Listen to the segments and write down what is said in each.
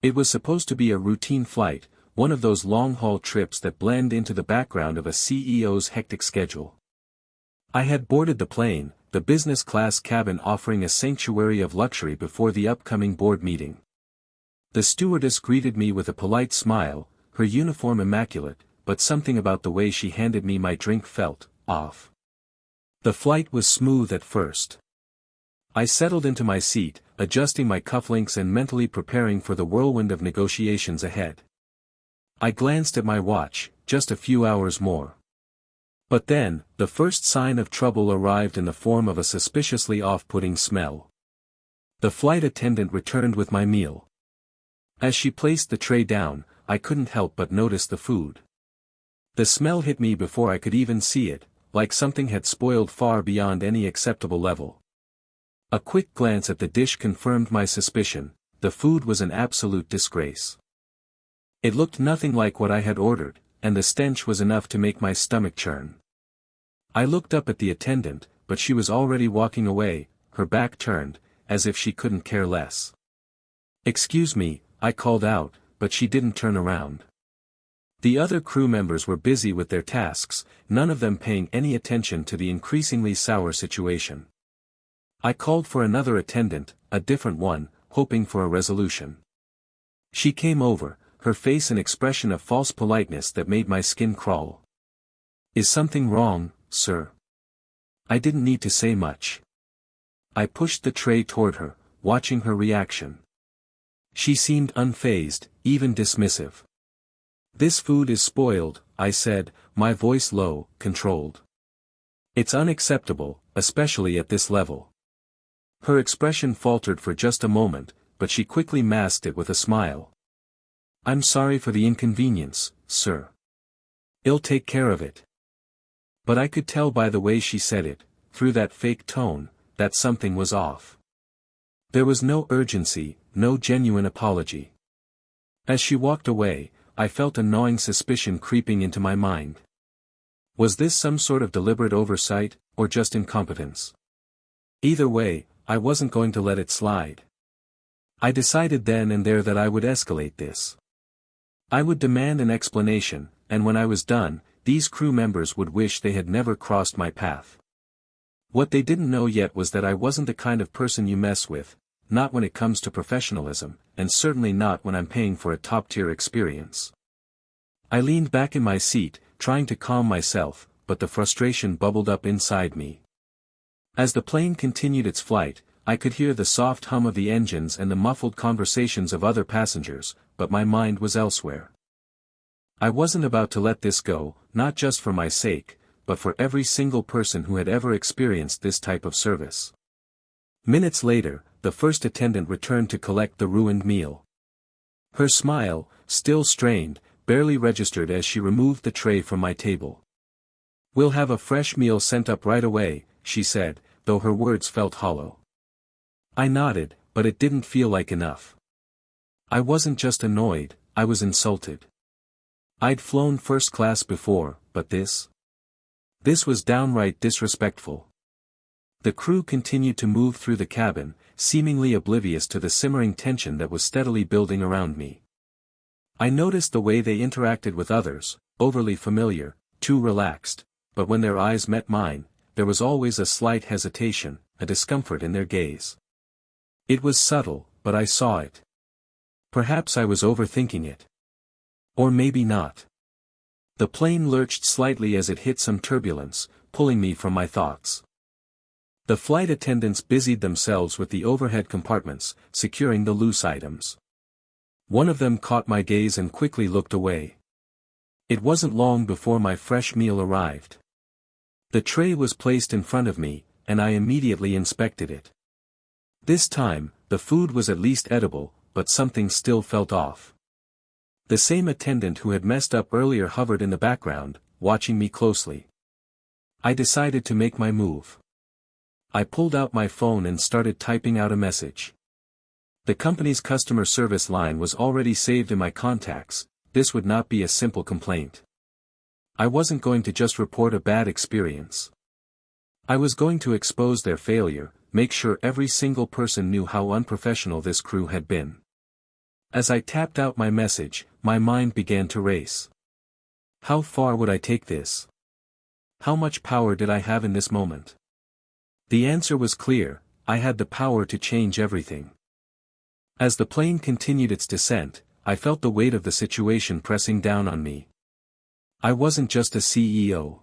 It was supposed to be a routine flight, one of those long-haul trips that blend into the background of a CEO's hectic schedule. I had boarded the plane, the business class cabin offering a sanctuary of luxury before the upcoming board meeting. The stewardess greeted me with a polite smile, her uniform immaculate, but something about the way she handed me my drink felt off. The flight was smooth at first. I settled into my seat, adjusting my cufflinks and mentally preparing for the whirlwind of negotiations ahead. I glanced at my watch, just a few hours more. But then, the first sign of trouble arrived in the form of a suspiciously off-putting smell. The flight attendant returned with my meal. As she placed the tray down, I couldn't help but notice the food. The smell hit me before I could even see it, like something had spoiled far beyond any acceptable level. A quick glance at the dish confirmed my suspicion: the food was an absolute disgrace. It looked nothing like what I had ordered, and the stench was enough to make my stomach churn. I looked up at the attendant, but she was already walking away, her back turned, as if she couldn't care less. "Excuse me," I called out, but she didn't turn around. The other crew members were busy with their tasks, none of them paying any attention to the increasingly sour situation. I called for another attendant, a different one, hoping for a resolution. She came over, her face an expression of false politeness that made my skin crawl. "Is something wrong, sir?" I didn't need to say much. I pushed the tray toward her, watching her reaction. She seemed unfazed, even dismissive. "This food is spoiled," I said, my voice low, controlled. "It's unacceptable, especially at this level." Her expression faltered for just a moment, but she quickly masked it with a smile. "I'm sorry for the inconvenience, sir. I'll take care of it." But I could tell by the way she said it, through that fake tone, that something was off. There was no urgency, no genuine apology. As she walked away, I felt a gnawing suspicion creeping into my mind. Was this some sort of deliberate oversight, or just incompetence? Either way, I wasn't going to let it slide. I decided then and there that I would escalate this. I would demand an explanation, and when I was done, these crew members would wish they had never crossed my path. What they didn't know yet was that I wasn't the kind of person you mess with, not when it comes to professionalism, and certainly not when I'm paying for a top-tier experience. I leaned back in my seat, trying to calm myself, but the frustration bubbled up inside me. As the plane continued its flight, I could hear the soft hum of the engines and the muffled conversations of other passengers, but my mind was elsewhere. I wasn't about to let this go, not just for my sake, but for every single person who had ever experienced this type of service. Minutes later, the first attendant returned to collect the ruined meal. Her smile, still strained, barely registered as she removed the tray from my table. "We'll have a fresh meal sent up right away," she said, though her words felt hollow. I nodded, but it didn't feel like enough. I wasn't just annoyed, I was insulted. I'd flown first class before, but this was downright disrespectful. The crew continued to move through the cabin, seemingly oblivious to the simmering tension that was steadily building around me. I noticed the way they interacted with others, overly familiar, too relaxed, but when their eyes met mine, there was always a slight hesitation, a discomfort in their gaze. It was subtle, but I saw it. Perhaps I was overthinking it. Or maybe not. The plane lurched slightly as it hit some turbulence, pulling me from my thoughts. The flight attendants busied themselves with the overhead compartments, securing the loose items. One of them caught my gaze and quickly looked away. It wasn't long before my fresh meal arrived. The tray was placed in front of me, and I immediately inspected it. This time, the food was at least edible, but something still felt off. The same attendant who had messed up earlier hovered in the background, watching me closely. I decided to make my move. I pulled out my phone and started typing out a message. The company's customer service line was already saved in my contacts. This would not be a simple complaint. I wasn't going to just report a bad experience. I was going to expose their failure, make sure every single person knew how unprofessional this crew had been. As I tapped out my message, my mind began to race. How far would I take this? How much power did I have in this moment? The answer was clear: I had the power to change everything. As the plane continued its descent, I felt the weight of the situation pressing down on me. I wasn't just a CEO.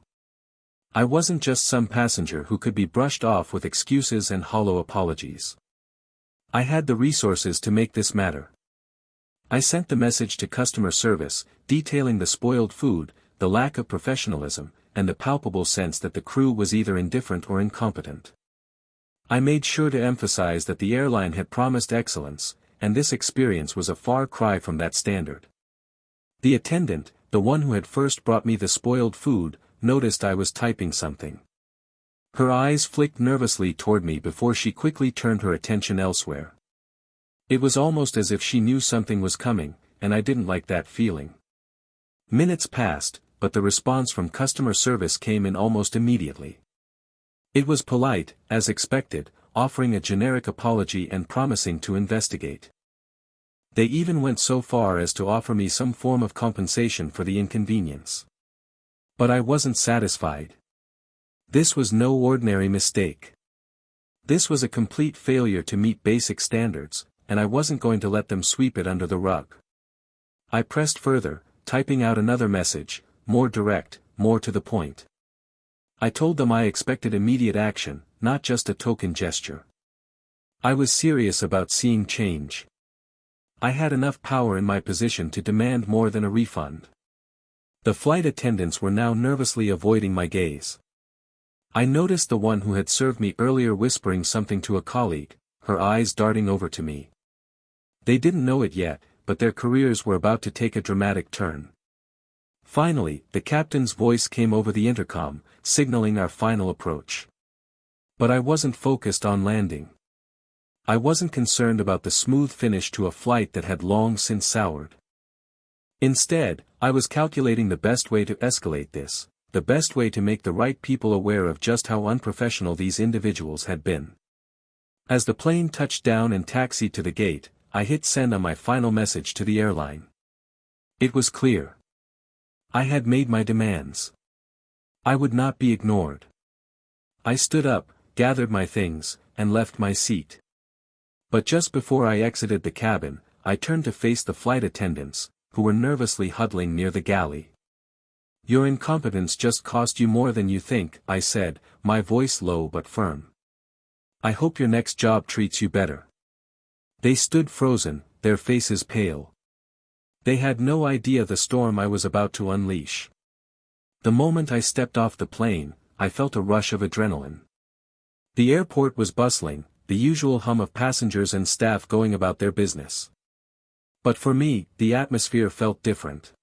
I wasn't just some passenger who could be brushed off with excuses and hollow apologies. I had the resources to make this matter. I sent the message to customer service, detailing the spoiled food, the lack of professionalism, and the palpable sense that the crew was either indifferent or incompetent. I made sure to emphasize that the airline had promised excellence, and this experience was a far cry from that standard. The attendant, the one who had first brought me the spoiled food, noticed I was typing something. Her eyes flicked nervously toward me before she quickly turned her attention elsewhere. It was almost as if she knew something was coming, and I didn't like that feeling. Minutes passed, but the response from customer service came in almost immediately. It was polite, as expected, offering a generic apology and promising to investigate. They even went so far as to offer me some form of compensation for the inconvenience. But I wasn't satisfied. This was no ordinary mistake. This was a complete failure to meet basic standards, and I wasn't going to let them sweep it under the rug. I pressed further, typing out another message, more direct, more to the point. I told them I expected immediate action, not just a token gesture. I was serious about seeing change. I had enough power in my position to demand more than a refund. The flight attendants were now nervously avoiding my gaze. I noticed the one who had served me earlier whispering something to a colleague, her eyes darting over to me. They didn't know it yet, but their careers were about to take a dramatic turn. Finally, the captain's voice came over the intercom, signaling our final approach. But I wasn't focused on landing. I wasn't concerned about the smooth finish to a flight that had long since soured. Instead, I was calculating the best way to escalate this, the best way to make the right people aware of just how unprofessional these individuals had been. As the plane touched down and taxied to the gate, I hit send on my final message to the airline. It was clear. I had made my demands. I would not be ignored. I stood up, gathered my things, and left my seat. But just before I exited the cabin, I turned to face the flight attendants, who were nervously huddling near the galley. "Your incompetence just cost you more than you think," I said, my voice low but firm. "I hope your next job treats you better." They stood frozen, their faces pale. They had no idea the storm I was about to unleash. The moment I stepped off the plane, I felt a rush of adrenaline. The airport was bustling, the usual hum of passengers and staff going about their business. But for me, the atmosphere felt different.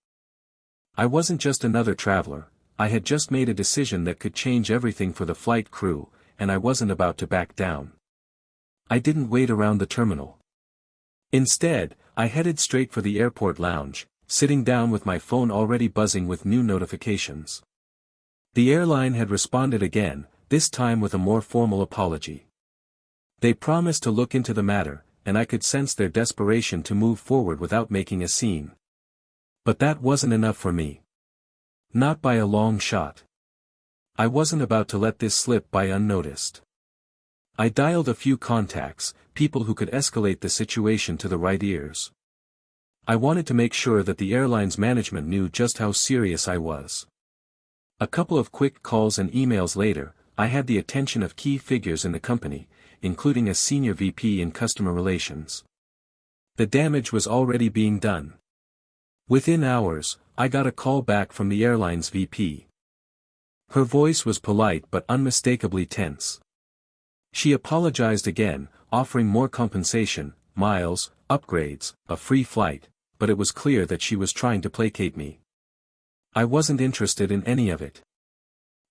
I wasn't just another traveler, I had just made a decision that could change everything for the flight crew, and I wasn't about to back down. I didn't wait around the terminal. Instead, I headed straight for the airport lounge, sitting down with my phone already buzzing with new notifications. The airline had responded again, this time with a more formal apology. They promised to look into the matter, and I could sense their desperation to move forward without making a scene. But that wasn't enough for me. Not by a long shot. I wasn't about to let this slip by unnoticed. I dialed a few contacts, people who could escalate the situation to the right ears. I wanted to make sure that the airline's management knew just how serious I was. A couple of quick calls and emails later, I had the attention of key figures in the company, including a senior VP in customer relations. The damage was already being done. Within hours, I got a call back from the airline's VP. Her voice was polite but unmistakably tense. She apologized again, offering more compensation, miles, upgrades, a free flight, but it was clear that she was trying to placate me. I wasn't interested in any of it.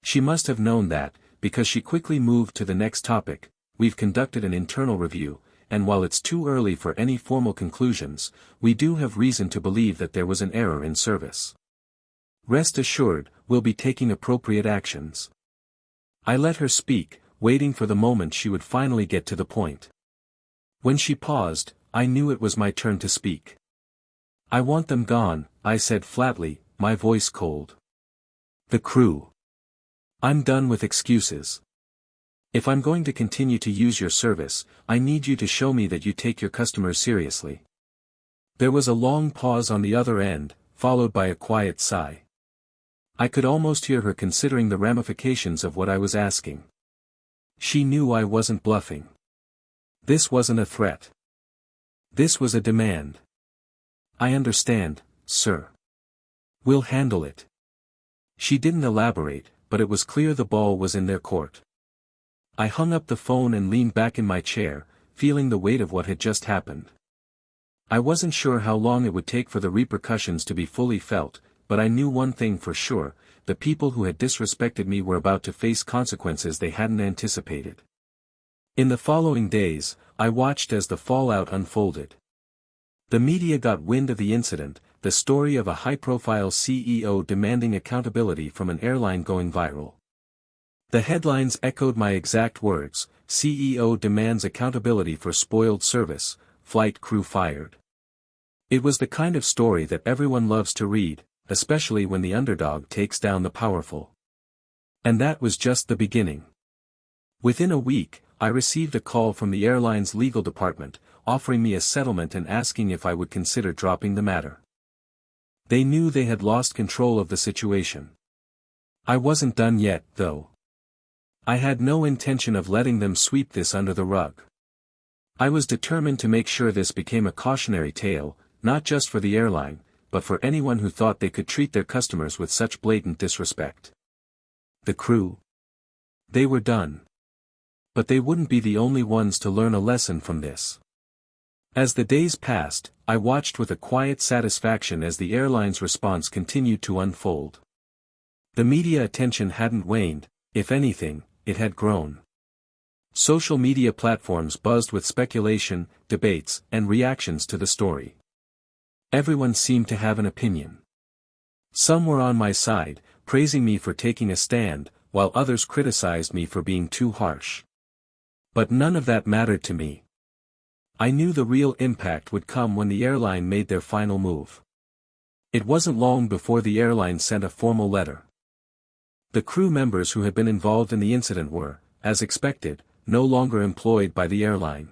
She must have known that, because she quickly moved to the next topic. "We've conducted an internal review, and while it's too early for any formal conclusions, we do have reason to believe that there was an error in service. Rest assured, we'll be taking appropriate actions." I let her speak, waiting for the moment she would finally get to the point. When she paused, I knew it was my turn to speak. I want them gone, I said flatly, my voice cold. The crew. I'm done with excuses. If I'm going to continue to use your service, I need you to show me that you take your customers seriously. There was a long pause on the other end, followed by a quiet sigh. I could almost hear her considering the ramifications of what I was asking. She knew I wasn't bluffing. This wasn't a threat. This was a demand. I understand, sir. We'll handle it. She didn't elaborate, but it was clear the ball was in their court. I hung up the phone and leaned back in my chair, feeling the weight of what had just happened. I wasn't sure how long it would take for the repercussions to be fully felt, but I knew one thing for sure: the people who had disrespected me were about to face consequences they hadn't anticipated. In the following days, I watched as the fallout unfolded. The media got wind of the incident, the story of a high-profile CEO demanding accountability from an airline going viral. The headlines echoed my exact words: CEO demands accountability for spoiled service, flight crew fired. It was the kind of story that everyone loves to read, especially when the underdog takes down the powerful. And that was just the beginning. Within a week, I received a call from the airline's legal department, offering me a settlement and asking if I would consider dropping the matter. They knew they had lost control of the situation. I wasn't done yet, though. I had no intention of letting them sweep this under the rug. I was determined to make sure this became a cautionary tale, not just for the airline, but for anyone who thought they could treat their customers with such blatant disrespect. The crew. They were done. But they wouldn't be the only ones to learn a lesson from this. As the days passed, I watched with a quiet satisfaction as the airline's response continued to unfold. The media attention hadn't waned; if anything, it had grown. Social media platforms buzzed with speculation, debates, and reactions to the story. Everyone seemed to have an opinion. Some were on my side, praising me for taking a stand, while others criticized me for being too harsh. But none of that mattered to me. I knew the real impact would come when the airline made their final move. It wasn't long before the airline sent a formal letter. The crew members who had been involved in the incident were, as expected, no longer employed by the airline.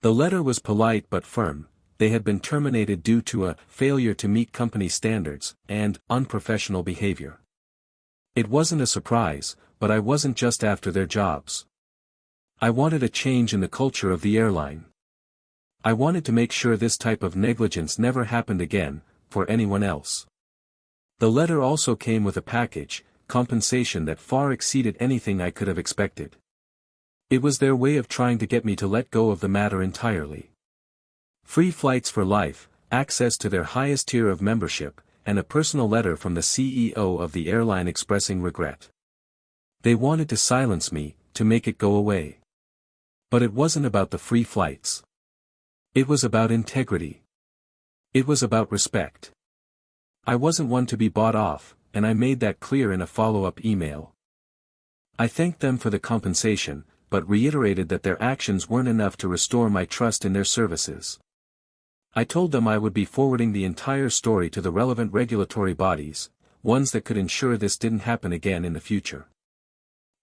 The letter was polite but firm: they had been terminated due to a failure to meet company standards and unprofessional behavior. It wasn't a surprise, but I wasn't just after their jobs. I wanted a change in the culture of the airline. I wanted to make sure this type of negligence never happened again, for anyone else. The letter also came with a package, compensation that far exceeded anything I could have expected. It was their way of trying to get me to let go of the matter entirely. Free flights for life, access to their highest tier of membership, and a personal letter from the CEO of the airline expressing regret. They wanted to silence me, to make it go away. But it wasn't about the free flights. It was about integrity. It was about respect. I wasn't one to be bought off, and I made that clear in a follow-up email. I thanked them for the compensation, but reiterated that their actions weren't enough to restore my trust in their services. I told them I would be forwarding the entire story to the relevant regulatory bodies, ones that could ensure this didn't happen again in the future.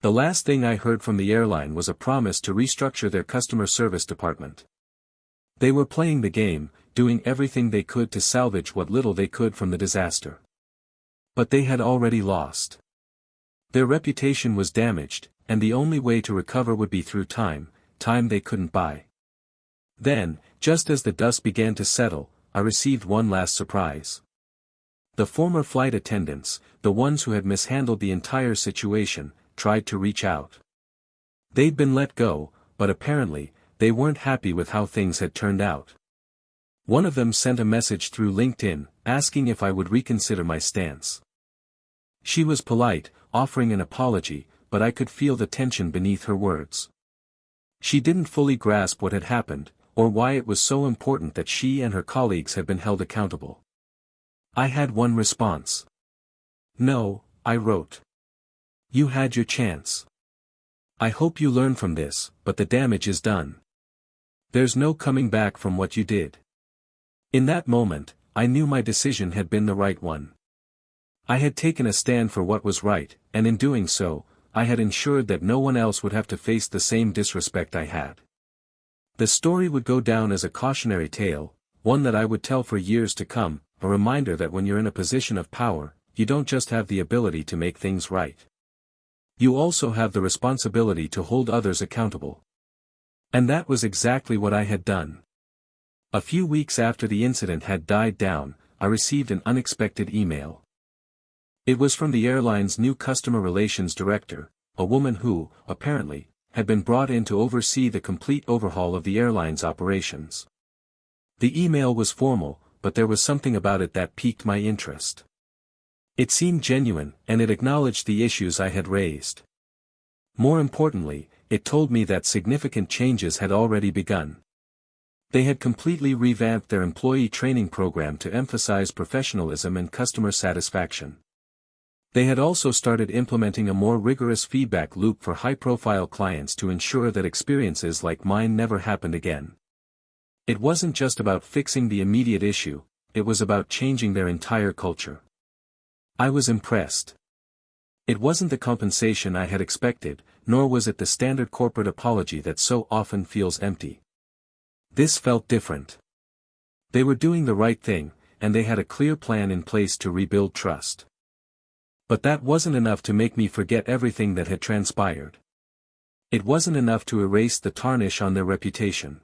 The last thing I heard from the airline was a promise to restructure their customer service department. They were playing the game, doing everything they could to salvage what little they could from the disaster. But they had already lost. Their reputation was damaged, and the only way to recover would be through time they couldn't buy. Then, just as the dust began to settle, I received one last surprise. The former flight attendants, the ones who had mishandled the entire situation, tried to reach out. They'd been let go, but apparently, they weren't happy with how things had turned out. One of them sent a message through LinkedIn, asking if I would reconsider my stance. She was polite, offering an apology, but I could feel the tension beneath her words. She didn't fully grasp what had happened, or why it was so important that she and her colleagues had been held accountable. I had one response. "No," I wrote. "You had your chance. I hope you learn from this, but the damage is done. There's no coming back from what you did." In that moment, I knew my decision had been the right one. I had taken a stand for what was right, and in doing so, I had ensured that no one else would have to face the same disrespect I had. The story would go down as a cautionary tale, one that I would tell for years to come, a reminder that when you're in a position of power, you don't just have the ability to make things right. You also have the responsibility to hold others accountable. And that was exactly what I had done. A few weeks after the incident had died down, I received an unexpected email. It was from the airline's new customer relations director, a woman who, apparently, had been brought in to oversee the complete overhaul of the airline's operations. The email was formal, but there was something about it that piqued my interest. It seemed genuine, and it acknowledged the issues I had raised. More importantly, it told me that significant changes had already begun. They had completely revamped their employee training program to emphasize professionalism and customer satisfaction. They had also started implementing a more rigorous feedback loop for high-profile clients to ensure that experiences like mine never happened again. It wasn't just about fixing the immediate issue, it was about changing their entire culture. I was impressed. It wasn't the compensation I had expected, nor was it the standard corporate apology that so often feels empty. This felt different. They were doing the right thing, and they had a clear plan in place to rebuild trust. But that wasn't enough to make me forget everything that had transpired. It wasn't enough to erase the tarnish on their reputation.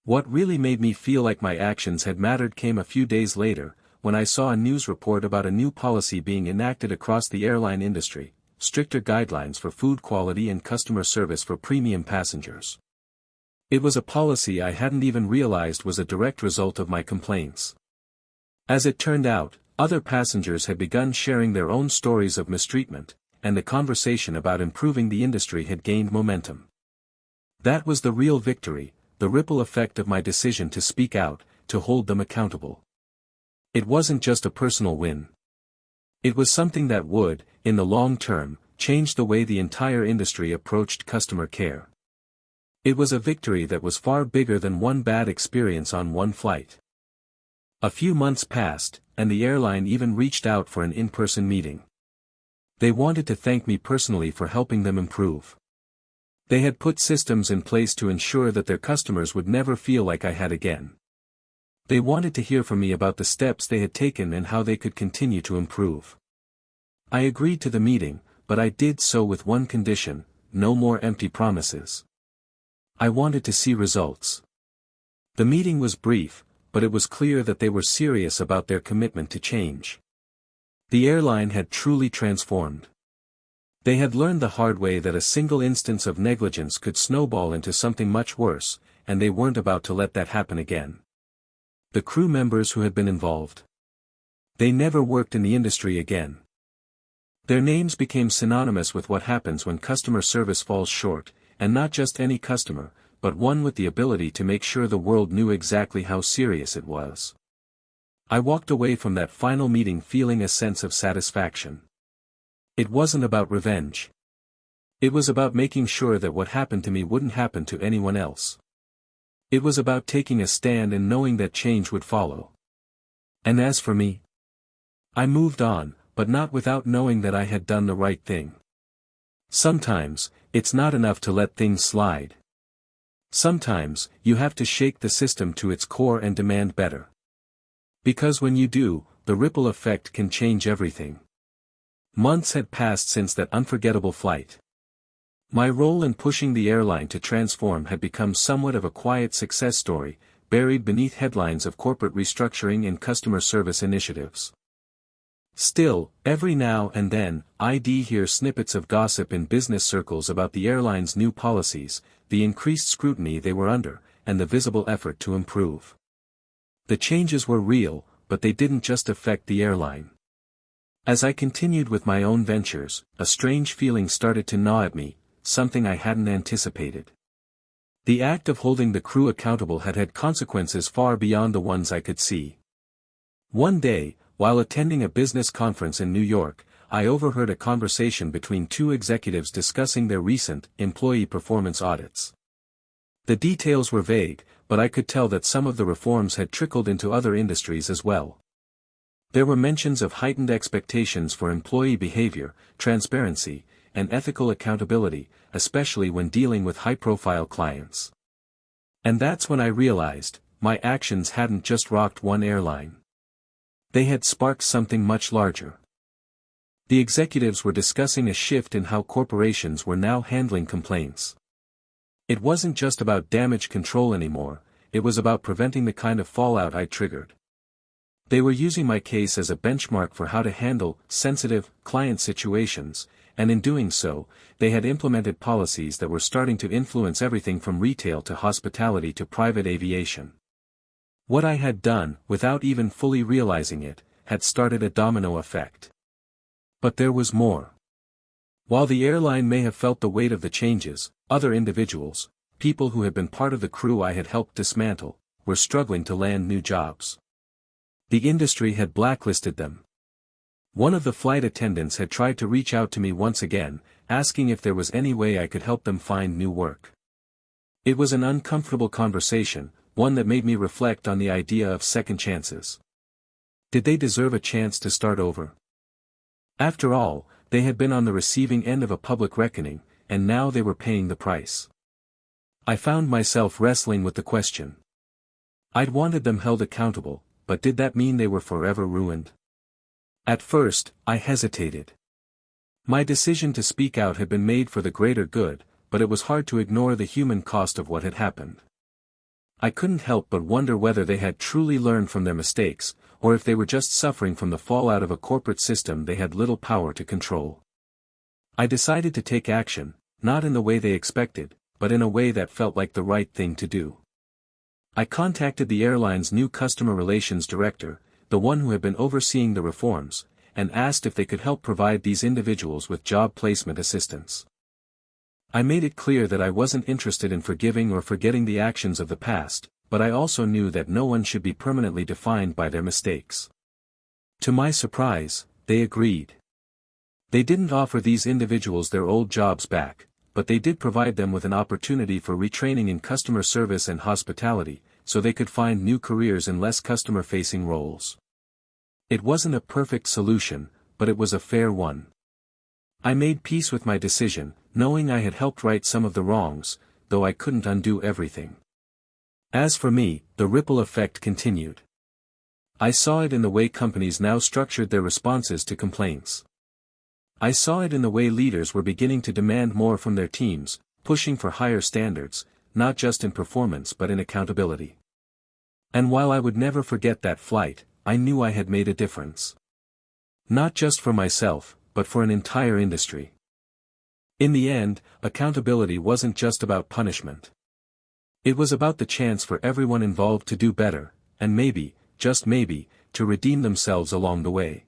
What really made me feel like my actions had mattered came a few days later, when I saw a news report about a new policy being enacted across the airline industry, stricter guidelines for food quality and customer service for premium passengers. It was a policy I hadn't even realized was a direct result of my complaints. As it turned out, other passengers had begun sharing their own stories of mistreatment, and the conversation about improving the industry had gained momentum. That was the real victory, the ripple effect of my decision to speak out, to hold them accountable. It wasn't just a personal win. It was something that would, in the long term, change the way the entire industry approached customer care. It was a victory that was far bigger than one bad experience on one flight. A few months passed, and the airline even reached out for an in-person meeting. They wanted to thank me personally for helping them improve. They had put systems in place to ensure that their customers would never feel like I had again. They wanted to hear from me about the steps they had taken and how they could continue to improve. I agreed to the meeting, but I did so with one condition: no more empty promises. I wanted to see results. The meeting was brief, but it was clear that they were serious about their commitment to change. The airline had truly transformed. They had learned the hard way that a single instance of negligence could snowball into something much worse, and they weren't about to let that happen again. The crew members who had been involved. They never worked in the industry again. Their names became synonymous with what happens when customer service falls short, and not just any customer, but one with the ability to make sure the world knew exactly how serious it was. I walked away from that final meeting feeling a sense of satisfaction. It wasn't about revenge. It was about making sure that what happened to me wouldn't happen to anyone else. It was about taking a stand and knowing that change would follow. And as for me, I moved on, but not without knowing that I had done the right thing. Sometimes, it's not enough to let things slide. Sometimes, you have to shake the system to its core and demand better. Because when you do, the ripple effect can change everything. Months had passed since that unforgettable flight. My role in pushing the airline to transform had become somewhat of a quiet success story, buried beneath headlines of corporate restructuring and customer service initiatives. Still, every now and then, I'd hear snippets of gossip in business circles about the airline's new policies, the increased scrutiny they were under, and the visible effort to improve. The changes were real, but they didn't just affect the airline. As I continued with my own ventures, a strange feeling started to gnaw at me, something I hadn't anticipated. The act of holding the crew accountable had had consequences far beyond the ones I could see. One day, while attending a business conference in New York, I overheard a conversation between two executives discussing their recent employee performance audits. The details were vague, but I could tell that some of the reforms had trickled into other industries as well. There were mentions of heightened expectations for employee behavior, transparency, and ethical accountability, especially when dealing with high-profile clients. And that's when I realized, my actions hadn't just rocked one airline. They had sparked something much larger. The executives were discussing a shift in how corporations were now handling complaints. It wasn't just about damage control anymore, it was about preventing the kind of fallout I triggered. They were using my case as a benchmark for how to handle sensitive client situations, and in doing so, they had implemented policies that were starting to influence everything from retail to hospitality to private aviation. What I had done, without even fully realizing it, had started a domino effect. But there was more. While the airline may have felt the weight of the changes, other individuals, people who had been part of the crew I had helped dismantle, were struggling to land new jobs. The industry had blacklisted them. One of the flight attendants had tried to reach out to me once again, asking if there was any way I could help them find new work. It was an uncomfortable conversation, one that made me reflect on the idea of second chances. Did they deserve a chance to start over? After all, they had been on the receiving end of a public reckoning, and now they were paying the price. I found myself wrestling with the question. I'd wanted them held accountable, but did that mean they were forever ruined? At first, I hesitated. My decision to speak out had been made for the greater good, but it was hard to ignore the human cost of what had happened. I couldn't help but wonder whether they had truly learned from their mistakes, or if they were just suffering from the fallout of a corporate system they had little power to control. I decided to take action, not in the way they expected, but in a way that felt like the right thing to do. I contacted the airline's new customer relations director, the one who had been overseeing the reforms, and asked if they could help provide these individuals with job placement assistance. I made it clear that I wasn't interested in forgiving or forgetting the actions of the past, but I also knew that no one should be permanently defined by their mistakes. To my surprise, they agreed. They didn't offer these individuals their old jobs back, but they did provide them with an opportunity for retraining in customer service and hospitality, so they could find new careers in less customer-facing roles. It wasn't a perfect solution, but it was a fair one. I made peace with my decision, knowing I had helped right some of the wrongs, though I couldn't undo everything. As for me, the ripple effect continued. I saw it in the way companies now structured their responses to complaints. I saw it in the way leaders were beginning to demand more from their teams, pushing for higher standards, not just in performance but in accountability. And while I would never forget that flight, I knew I had made a difference. Not just for myself, but for an entire industry. In the end, accountability wasn't just about punishment. It was about the chance for everyone involved to do better, and maybe, just maybe, to redeem themselves along the way.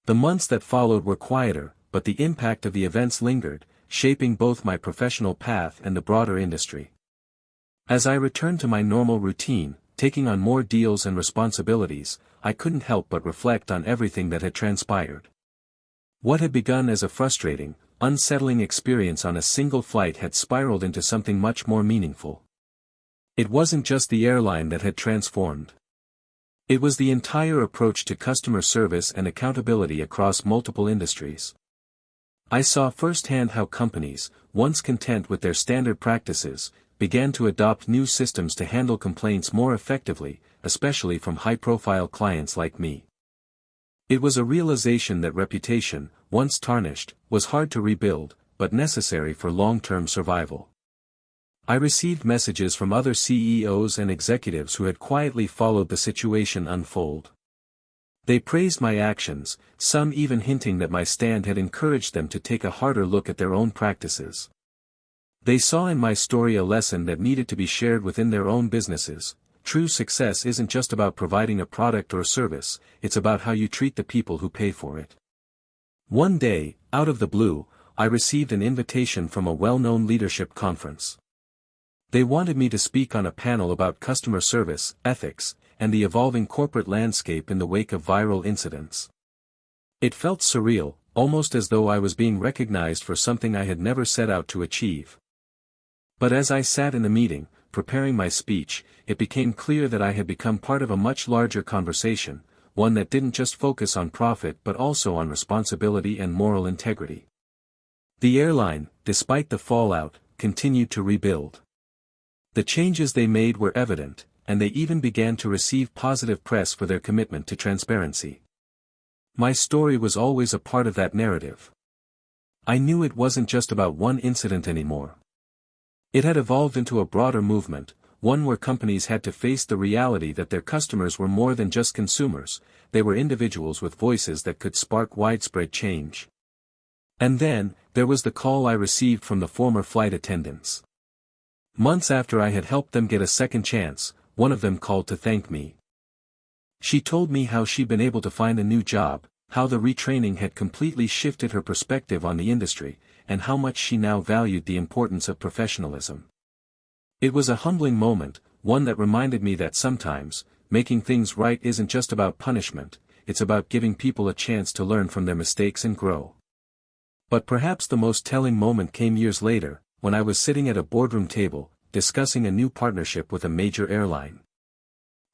The months that followed were quieter, but the impact of the events lingered, shaping both my professional path and the broader industry. As I returned to my normal routine, taking on more deals and responsibilities, I couldn't help but reflect on everything that had transpired. What had begun as a frustrating, unsettling experience on a single flight had spiraled into something much more meaningful. It wasn't just the airline that had transformed. It was the entire approach to customer service and accountability across multiple industries. I saw firsthand how companies, once content with their standard practices, began to adopt new systems to handle complaints more effectively, especially from high-profile clients like me. It was a realization that reputation, once tarnished, was hard to rebuild, but necessary for long-term survival. I received messages from other CEOs and executives who had quietly followed the situation unfold. They praised my actions, some even hinting that my stand had encouraged them to take a harder look at their own practices. They saw in my story a lesson that needed to be shared within their own businesses. True success isn't just about providing a product or service, it's about how you treat the people who pay for it. One day, out of the blue, I received an invitation from a well-known leadership conference. They wanted me to speak on a panel about customer service, ethics, and the evolving corporate landscape in the wake of viral incidents. It felt surreal, almost as though I was being recognized for something I had never set out to achieve. But as I sat in the meeting, preparing my speech, it became clear that I had become part of a much larger conversation, one that didn't just focus on profit but also on responsibility and moral integrity. The airline, despite the fallout, continued to rebuild. The changes they made were evident, and they even began to receive positive press for their commitment to transparency. My story was always a part of that narrative. I knew it wasn't just about one incident anymore. It had evolved into a broader movement, one where companies had to face the reality that their customers were more than just consumers, they were individuals with voices that could spark widespread change. And then, there was the call I received from the former flight attendants. Months after I had helped them get a second chance, one of them called to thank me. She told me how she'd been able to find a new job, how the retraining had completely shifted her perspective on the industry, and how much she now valued the importance of professionalism. It was a humbling moment, one that reminded me that sometimes, making things right isn't just about punishment, it's about giving people a chance to learn from their mistakes and grow. But perhaps the most telling moment came years later, when I was sitting at a boardroom table, discussing a new partnership with a major airline.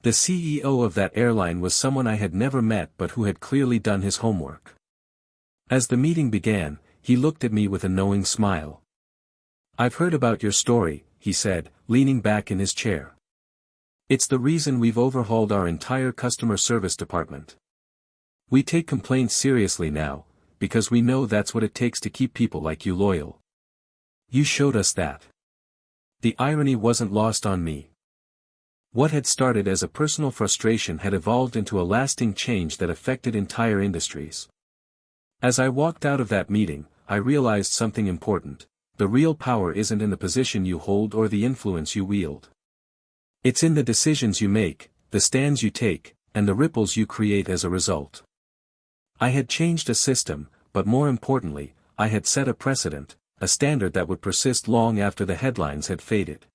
The CEO of that airline was someone I had never met but who had clearly done his homework. As the meeting began, he looked at me with a knowing smile. "I've heard about your story," he said, leaning back in his chair. "It's the reason we've overhauled our entire customer service department. We take complaints seriously now, because we know that's what it takes to keep people like you loyal. You showed us that." The irony wasn't lost on me. What had started as a personal frustration had evolved into a lasting change that affected entire industries. As I walked out of that meeting, I realized something important. The real power isn't in the position you hold or the influence you wield. It's in the decisions you make, the stands you take, and the ripples you create as a result. I had changed a system, but more importantly, I had set a precedent, a standard that would persist long after the headlines had faded.